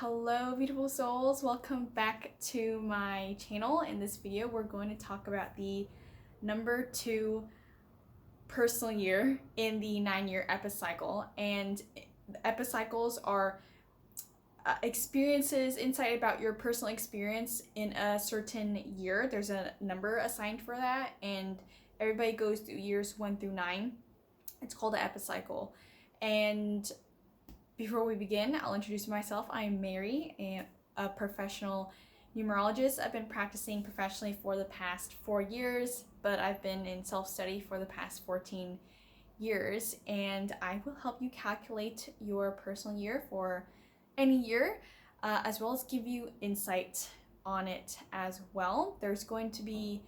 Hello beautiful souls, welcome back to my channel. In this video we're going to talk about the number 2 personal year in the 9-year epicycle. And epicycles are experiences, insight about your personal experience in a certain year. There's a number assigned for that, and everybody goes through years 1 through 9. It's called an epicycle. And before we begin, I'll introduce myself. I'm Mary, a professional numerologist. I've been practicing professionally for the past 4 years, but I've been in self-study for the past 14 years, and I will help you calculate your personal year for any year, as well as give you insight on it as well. There's going to be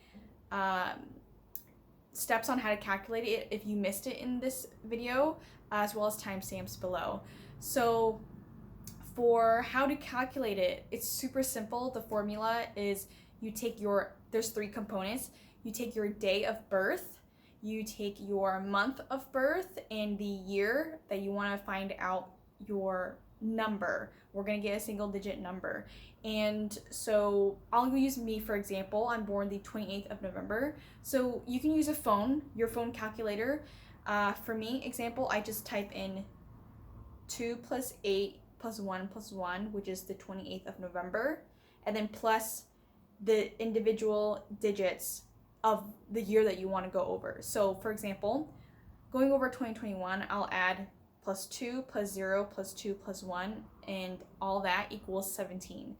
steps on how to calculate it if you missed it in this video, as well as timestamps below. So for how to calculate it, it's super simple. The formula is you take there's 3 components. You take your day of birth, you take your month of birth, and the year that you want to find out your number. We're going to get a single digit number. And so I'll use me for example. I'm born the 28th of November. So you can use your phone calculator. For me, example, I just type in 2 plus 8 plus 1 plus 1, which is the 28th of November, and then plus the individual digits of the year that you want to go over. So for example, going over 2021, I'll add plus 2 plus 0 plus 2 plus 1, and all that equals 17.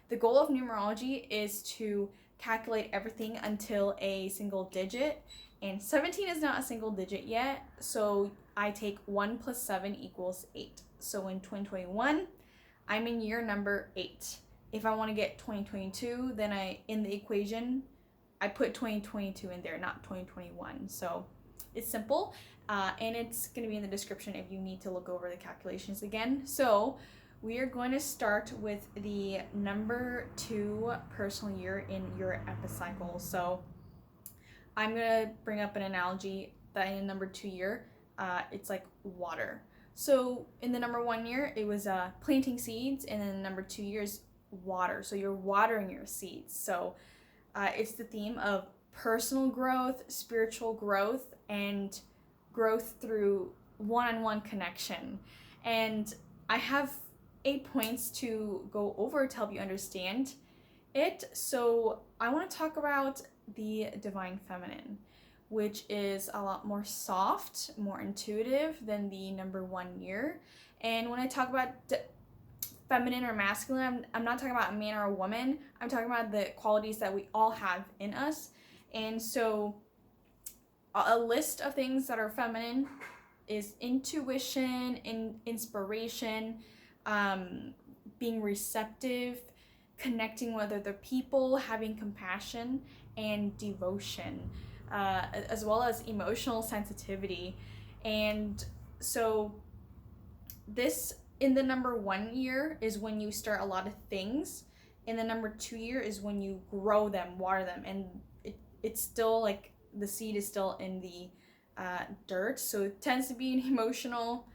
The goal of numerology is to calculate everything until a single digit, and 17 is not a single digit yet, so I take 1 plus 7 equals 8. So in 2021, I'm in year number 8. If I want to get 2022, then in the equation, I put 2022 in there, not 2021. So it's simple, and it's going to be in the description if you need to look over the calculations again. So we are going to start with the number 2 personal year in your epicycle. So I'm going to bring up an analogy that in the number 2 year, it's like water. So in the number 1 year, it was planting seeds, and then the number 2 years, water. So you're watering your seeds. So it's the theme of personal growth, spiritual growth, and growth through one-on-one connection. And I have 8 points to go over to help you understand it. So I want to talk about the divine feminine, which is a lot more soft, more intuitive than the number 1 year. And when I talk about feminine or masculine, I'm not talking about a man or a woman. I'm talking about the qualities that we all have in us. And so a list of things that are feminine is intuition, inspiration, being receptive, connecting with other people, having compassion, and devotion, as well as emotional sensitivity. And so this in the number 1 year is when you start a lot of things. In the number 2 year is when you grow them, water them, and it's still like the seed is still in the dirt. So it tends to be an emotional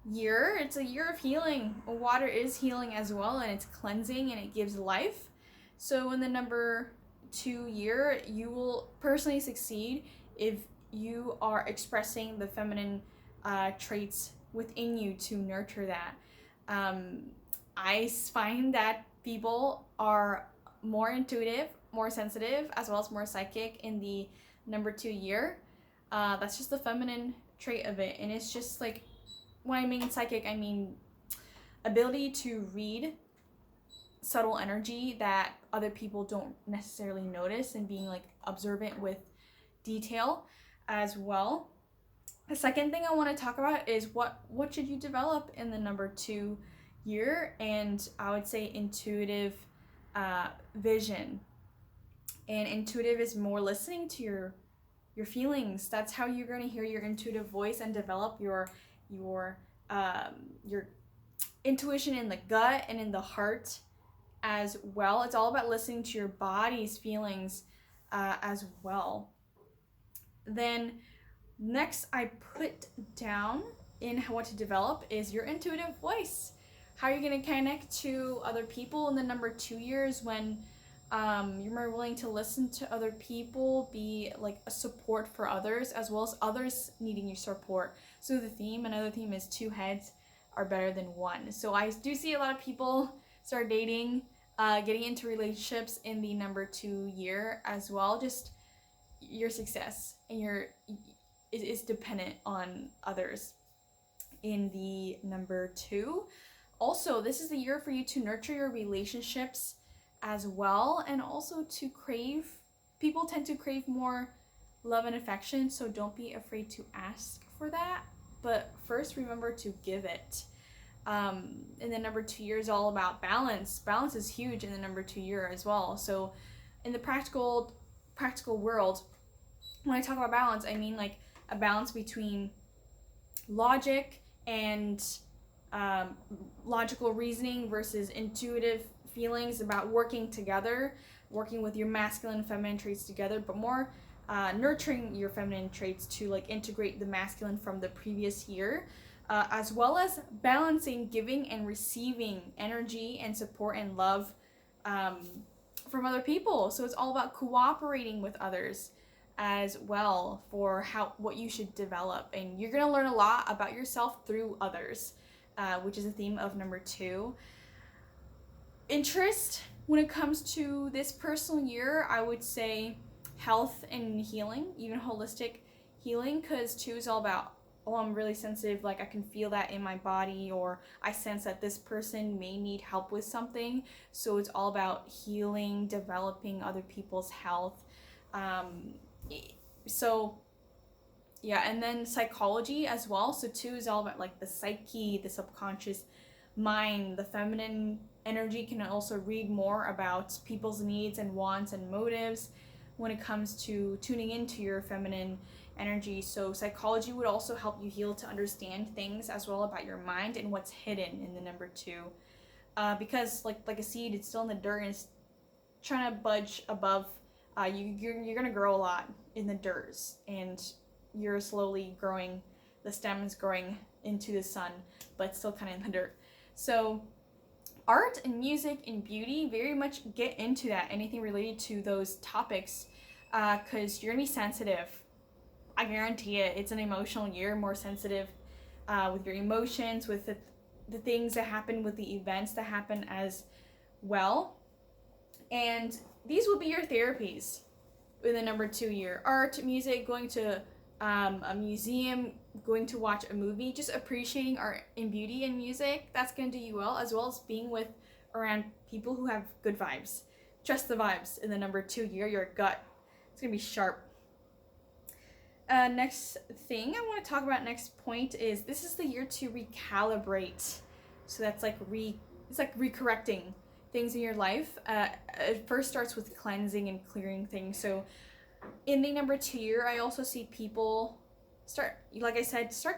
year. It's a year of healing. Water is healing as well, and it's cleansing, and it gives life. So in the number 2 year, you will personally succeed if you are expressing the feminine traits within you to nurture that. I find that people are more intuitive, more sensitive, as well as more psychic in the number 2 year. That's just the feminine trait of it. And it's just like, when I mean psychic, I mean ability to read subtle energy that other people don't necessarily notice, and being like observant with detail as well. The second thing I want to talk about is what should you develop in the number 2 year, and I would say intuitive vision. And intuitive is more listening to your feelings. That's how you're going to hear your intuitive voice and develop your intuition in the gut and in the heart as well. It's all about listening to your body's feelings as well. Then next I put down in what to develop is your intuitive voice. how you're going to connect to other people in the number 2 years when you're more willing to listen to other people, be like a support for others, as well as others needing your support. So another theme is 2 heads are better than 1. So I do see a lot of people start dating, getting into relationships in the number 2 year as well. Just your success and is dependent on others in the number 2. Also, this is the year for you to nurture your relationships as well, and also to crave. People tend to crave more love and affection, so don't be afraid to ask for that. But first, remember to give it. And the number 2 year is all about balance. Balance is huge in the number 2 year as well. So, in the practical world, when I talk about balance, I mean like a balance between logic and logical reasoning versus intuitive feelings, about working together, working with your masculine and feminine traits together, but more nurturing your feminine traits to like integrate the masculine from the previous year, as well as balancing giving and receiving energy and support and love from other people. So it's all about cooperating with others as well for what you should develop, and you're going to learn a lot about yourself through others, which is the theme of number 2. Interest when it comes to this personal year, I would say health and healing, even holistic healing, because 2 is all about, oh, I'm really sensitive, like I can feel that in my body, or I sense that this person may need help with something. So it's all about healing, developing other people's health. So yeah, and then psychology as well. So 2 is all about like the psyche, the subconscious mind. The feminine energy can also read more about people's needs and wants and motives when it comes to tuning into your feminine energy. So psychology would also help you heal to understand things as well about your mind and what's hidden in the number 2, because like a seed, it's still in the dirt and it's trying to budge above. You're gonna grow a lot in the dirt, and you're slowly growing. The stem is growing into the sun, but still kind of in the dirt. So art and music and beauty, very much get into that, anything related to those topics, because you're gonna be sensitive. I guarantee it. It's an emotional year, more sensitive with your emotions, with the things that happen, with the events that happen as well. And these will be your therapies in the number 2 year. Art, music, going to a museum, going to watch a movie, just appreciating art and beauty and music. That's going to do you well, as well as being around people who have good vibes. Trust the vibes in the number 2 year. Your gut, it's going to be sharp. Next thing I want to talk about, next point, is this is the year to recalibrate. So that's like it's like recorrecting things in your life. It first starts with cleansing and clearing things. So in the number 2 year, I also see people start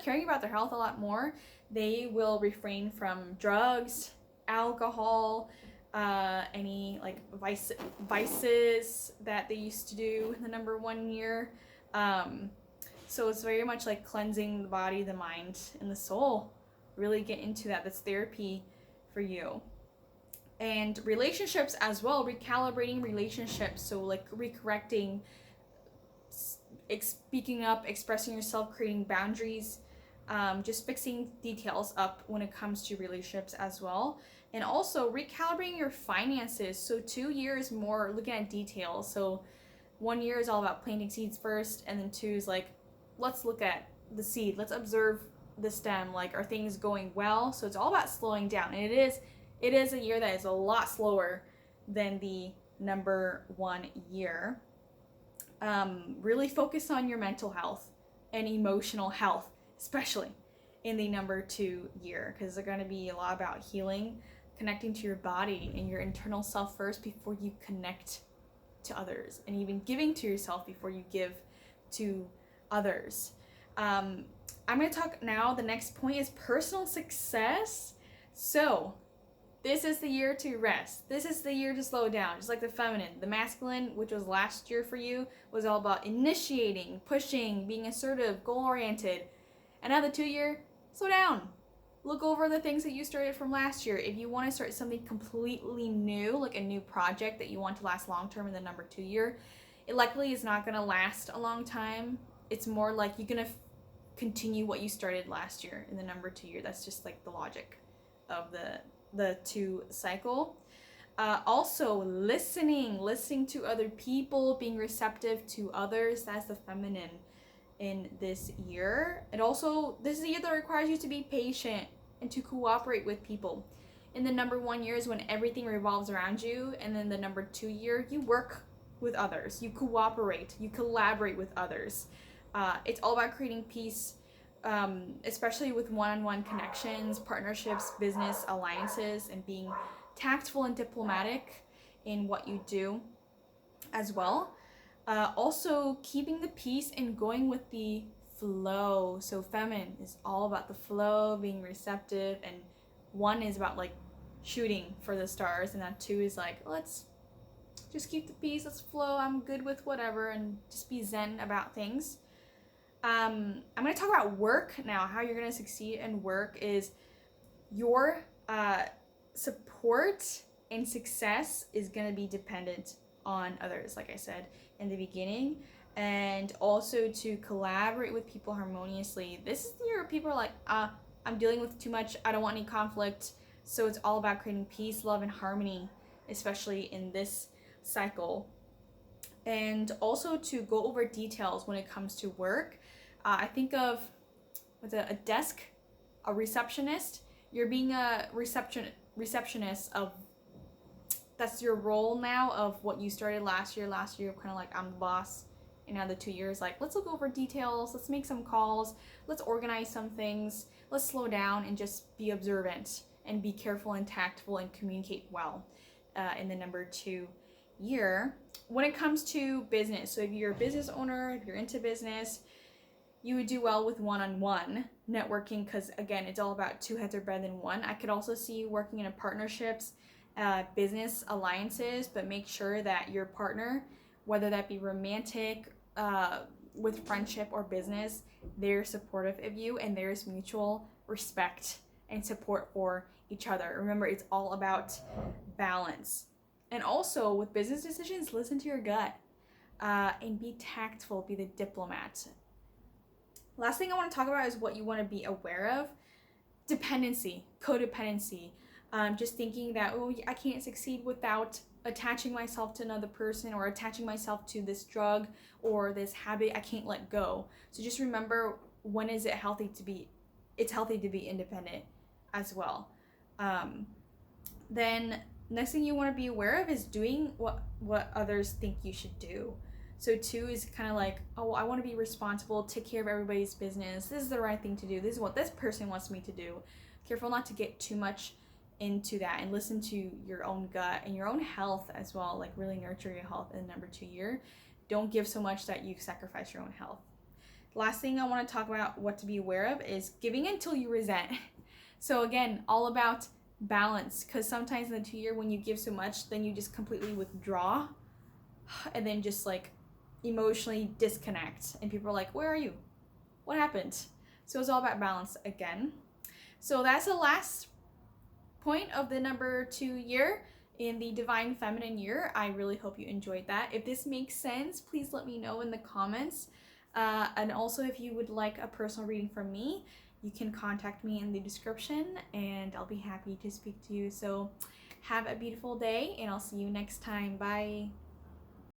caring about their health a lot more. They will refrain from drugs, alcohol, any like vices that they used to do in the number 1 year. So it's very much like cleansing the body, the mind, and the soul. Really get into that. That's therapy for you. And relationships as well, recalibrating relationships. So like recorrecting, speaking up, expressing yourself, creating boundaries, just fixing details up when it comes to relationships as well. And also recalibrating your finances. So 2 years more looking at details. So 1 year is all about planting seeds first, and then 2 is like, let's look at the seed, let's observe the stem, like are things going well? So it's all about slowing down, and it is a year that is a lot slower than the number 1 year. Really focus on your mental health and emotional health, especially in the number 2 year, because they're going to be a lot about healing, connecting to your body and your internal self first before you connect to others, and even giving to yourself before you give to others. I'm going to talk now, the next point is personal success. So this is the year to rest. This is the year to slow down, just like the feminine. The masculine, which was last year for you, was all about initiating, pushing, being assertive, goal-oriented. And now the 2 year, slow down. look over the things that you started from last year. If you want to start something completely new, like a new project that you want to last long term in the number 2 year, it likely is not going to last a long time. It's more like you're going to continue what you started last year in the number 2 year. That's just like the logic of the 2 cycle. Also, listening to other people, being receptive to others. That's the feminine in this year. And also, this is a year that requires you to be patient and to cooperate with people. In the number 1 year is when everything revolves around you, and then the number 2 year, you work with others, you cooperate, you collaborate with others. It's all about creating peace, especially with one-on-one connections, partnerships, business alliances, and being tactful and diplomatic in what you do as well. Also, keeping the peace and going with the flow. So feminine is all about the flow, being receptive, and 1 is about like shooting for the stars, and that 2 is like, let's just keep the peace, let's flow, I'm good with whatever, and just be zen about things. I'm going to talk about work now. How you're going to succeed in work is your support and success is going to be dependent on others, like I said in the beginning, and also to collaborate with people harmoniously. This is the year where people are like, I'm dealing with too much, I don't want any conflict. So it's all about creating peace, love, and harmony, especially in this cycle. And also to go over details when it comes to work. I think of with a desk, a receptionist. You're being a receptionist of, that's your role now of what you started last year. Last year, kind of like, I'm the boss. And now the 2 years, like, let's look over details, let's make some calls, let's organize some things, let's slow down and just be observant and be careful and tactful and communicate well in the number 2 year. When it comes to business, so if you're a business owner, if you're into business, you would do well with one-on-one networking, because again, it's all about 2 heads are better than 1. I could also see you working in a partnerships, business alliances, but make sure that your partner, whether that be romantic, with friendship or business, they're supportive of you and there's mutual respect and support for each other. Remember, it's all about balance. And also with business decisions, listen to your gut, and be tactful, be the diplomat. Last thing I want to talk about is what you want to be aware of. Dependency, codependency. Just thinking that, oh, I can't succeed without attaching myself to another person, or attaching myself to this drug or this habit I can't let go. So just remember, when is it healthy to be, it's healthy to be independent as well. Then next thing you want to be aware of is doing what others think you should do. So 2 is kind of like, oh, I want to be responsible, take care of everybody's business. This is the right thing to do. This is what this person wants me to do. Careful not to get too much into that, and listen to your own gut and your own health as well. Like, really nurture your health in the number 2 year. Don't give so much that you sacrifice your own health. Last thing I want to talk about, what to be aware of, is giving until you resent. So again, all about balance, because sometimes in the 2 year, when you give so much, then you just completely withdraw and then just like emotionally disconnect, and people are like, where are you, what happened? So it's all about balance again. So that's the last point of the number 2 year in the divine feminine year. I really hope you enjoyed that. If this makes sense, please let me know in the comments, and also if you would like a personal reading from me, you can contact me in the description and I'll be happy to speak to you. So have a beautiful day, and I'll see you next time. Bye.